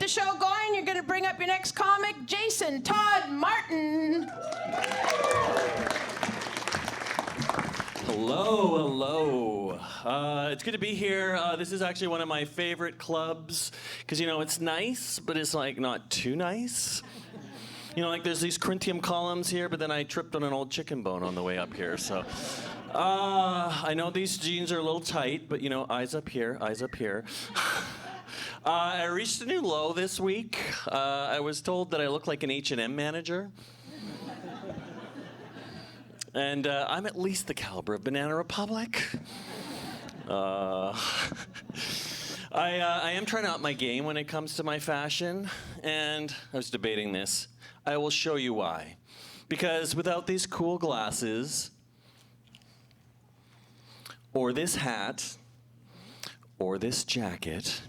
the show going, you're going to bring up your next comic, Jason Todd Martin. Hello. It's good to be here. This is actually one of my favorite clubs because, you know, it's nice, but it's like not too nice. You know, like there's these Corinthian columns here, but then I tripped on an old chicken bone on the way up here, so. I know these jeans are a little tight, but, you know, eyes up here, eyes up here. I reached a new low this week. I was told that I look like an H&M manager. And I'm at least the caliber of Banana Republic. I am trying to up my game when it comes to my fashion, and I was debating this. I will show you why. Because without these cool glasses, or this hat, or this jacket,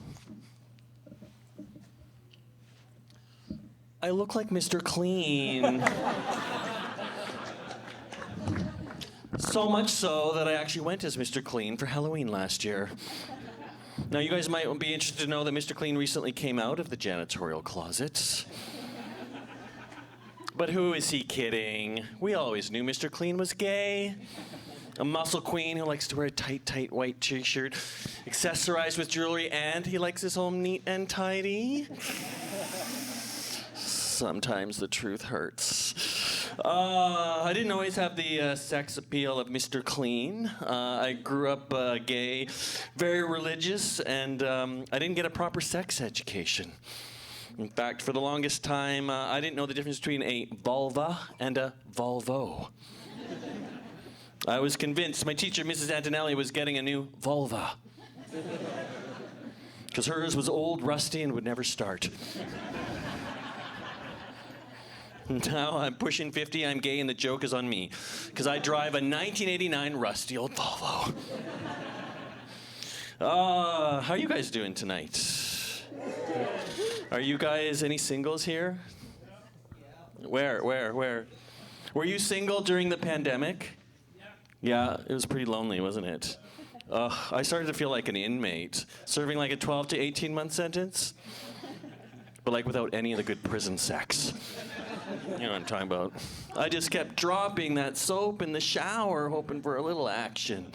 I look like Mr. Clean. So much so that I actually went as Mr. Clean for Halloween last year. Now, you guys might be interested to know that Mr. Clean recently came out of the janitorial closet. But who is he kidding? We always knew Mr. Clean was gay. A muscle queen who likes to wear a tight white t-shirt, accessorized with jewelry, and he likes his home neat and tidy. Sometimes the truth hurts. I didn't always have the sex appeal of Mr. Clean. I grew up gay, very religious, and I didn't get a proper sex education. In fact, for the longest time, I didn't know the difference between a vulva and a Volvo. I was convinced my teacher, Mrs. Antonelli, was getting a new vulva. Because hers was old, rusty, and would never start. Now I'm pushing 50, I'm gay, and the joke is on me. Because I drive a 1989 rusty old Volvo. How are you guys doing tonight? Are you guys any singles here? Where? Were you single during the pandemic? Yeah, it was pretty lonely, wasn't it? I started to feel like an inmate, serving like a 12 to 18-month sentence, but like without any of the good prison sex. You know what I'm talking about. I just kept dropping that soap in the shower, hoping for a little action.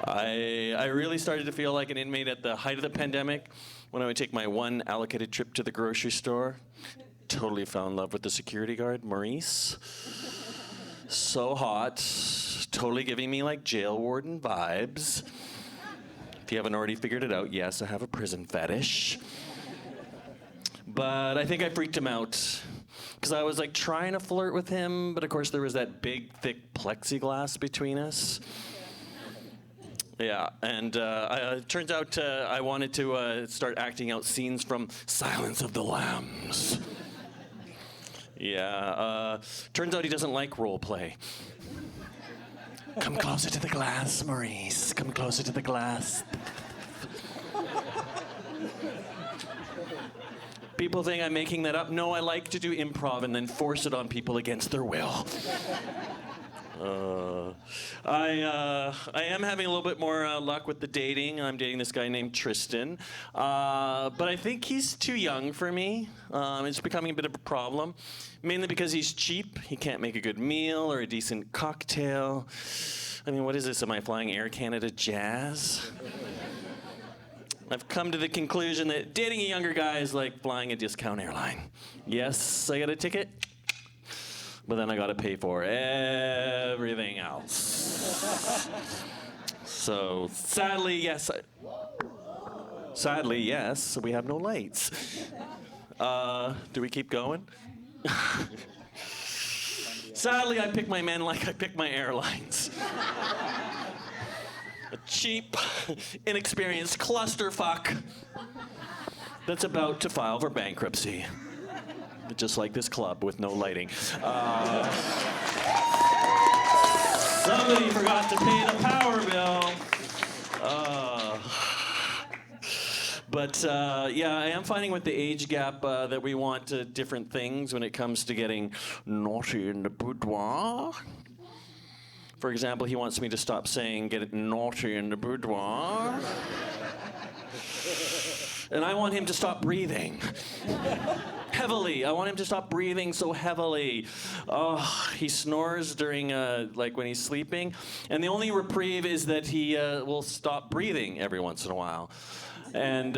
I really started to feel like an inmate at the height of the pandemic when I would take my one allocated trip to the grocery store. Totally fell in love with the security guard, Maurice. So hot, totally giving me like jail warden vibes. If you haven't already figured it out, yes, I have a prison fetish. But I think I freaked him out because I was like trying to flirt with him, but of course there was that big, thick plexiglass between us. Yeah, and it turns out I wanted to start acting out scenes from Silence of the Lambs. Yeah, turns out he doesn't like role play. Come closer to the glass, Maurice. Come closer to the glass. People think I'm making that up. No, I like to do improv and then force it on people against their will. I am having a little bit more luck with the dating. I'm dating this guy named Tristan. But I think he's too young for me. It's becoming a bit of a problem. Mainly because he's cheap. He can't make a good meal or a decent cocktail. I mean, what is this? Am I flying Air Canada Jazz? I've come to the conclusion that dating a younger guy is like flying a discount airline. Yes, I got a ticket. But then I got to pay for everything else. So, sadly, yes, we have no lights. Do we keep going? Sadly, I pick my men like I pick my airlines. A cheap, inexperienced clusterfuck that's about to file for bankruptcy. Just like this club with no lighting. Somebody forgot to pay the power bill. But yeah, I am finding with the age gap that we want different things when it comes to getting naughty in the boudoir. For example, he wants me to stop saying get it naughty in the boudoir. And I want him to stop breathing. Heavily. I want him to stop breathing so heavily. Oh, he snores during, like when he's sleeping. And the only reprieve is that he will stop breathing every once in a while. And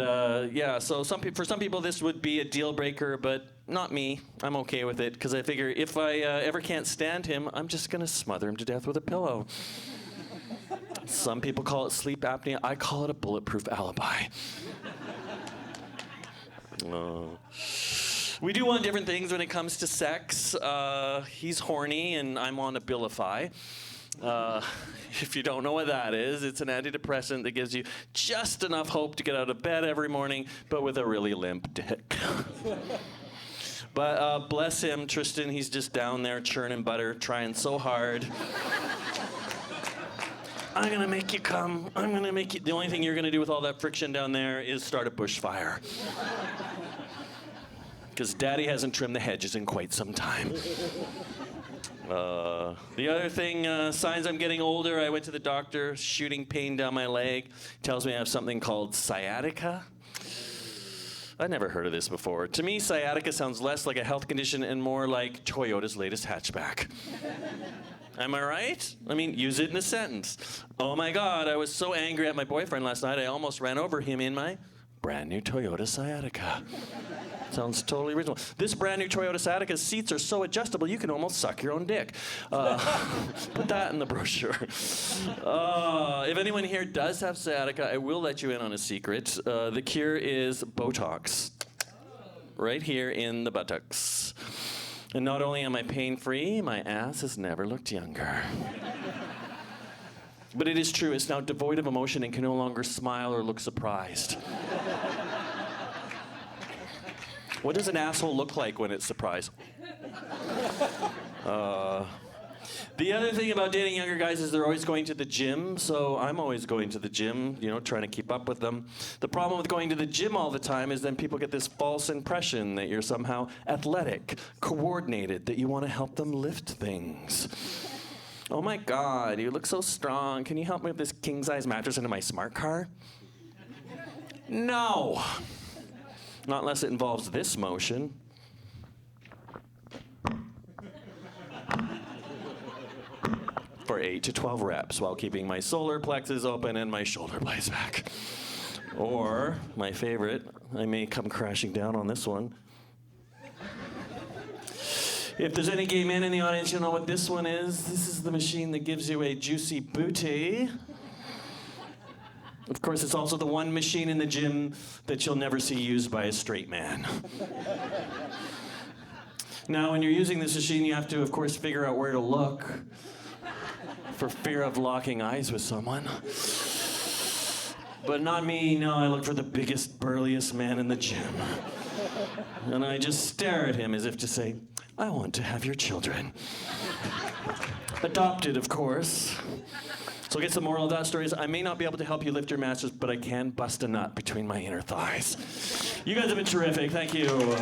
yeah, so for some people this would be a deal breaker, but not me. I'm okay with it, because I figure if I ever can't stand him, I'm just gonna smother him to death with a pillow. Some people call it sleep apnea. I call it a bulletproof alibi. We do want different things when it comes to sex. He's horny and I'm on Abilify. If you don't know what that is, it's an antidepressant that gives you just enough hope to get out of bed every morning, but with a really limp dick. But bless him, Tristan, he's just down there churning butter, trying so hard. I'm gonna make you come. I'm gonna make you. The only thing you're gonna do with all that friction down there is start a bushfire. Because Daddy hasn't trimmed the hedges in quite some time. The other thing, signs I'm getting older, I went to the doctor, shooting pain down my leg. Tells me I have something called sciatica. I'd never heard of this before. To me, sciatica sounds less like a health condition and more like Toyota's latest hatchback. Am I right? I mean, use it in a sentence. Oh my God, I was so angry at my boyfriend last night, I almost ran over him in my brand new Toyota Sciatica. Sounds totally reasonable. This brand new Toyota Sciatica's seats are so adjustable you can almost suck your own dick. Put that in the brochure. If anyone here does have sciatica, I will let you in on a secret. The cure is Botox. Right here in the buttocks. And not only am I pain-free, my ass has never looked younger. But it is true, it's now devoid of emotion and can no longer smile or look surprised. What does an asshole look like when it's surprised? The other thing about dating younger guys is they're always going to the gym, so I'm always going to the gym, you know, trying to keep up with them. The problem with going to the gym all the time is then people get this false impression that you're somehow athletic, coordinated, that you want to help them lift things. Oh my God, you look so strong. Can you help me with this king-size mattress into my smart car? No. Not unless it involves this motion. For 8 to 12 reps while keeping my solar plexus open and my shoulder blades back. Or, my favorite, I may come crashing down on this one. If there's any gay men in the audience, you'll know what this one is. This is the machine that gives you a juicy booty. Of course, it's also the one machine in the gym that you'll never see used by a straight man. Now, when you're using this machine, you have to, of course, figure out where to look for fear of locking eyes with someone. But not me, no, I look for the biggest, burliest man in the gym. And I just stare at him as if to say, I want to have your children. Adopted, of course. So I guess the moral of that story is I may not be able to help you lift your masters, but I can bust a nut between my inner thighs. You guys have been terrific. Thank you.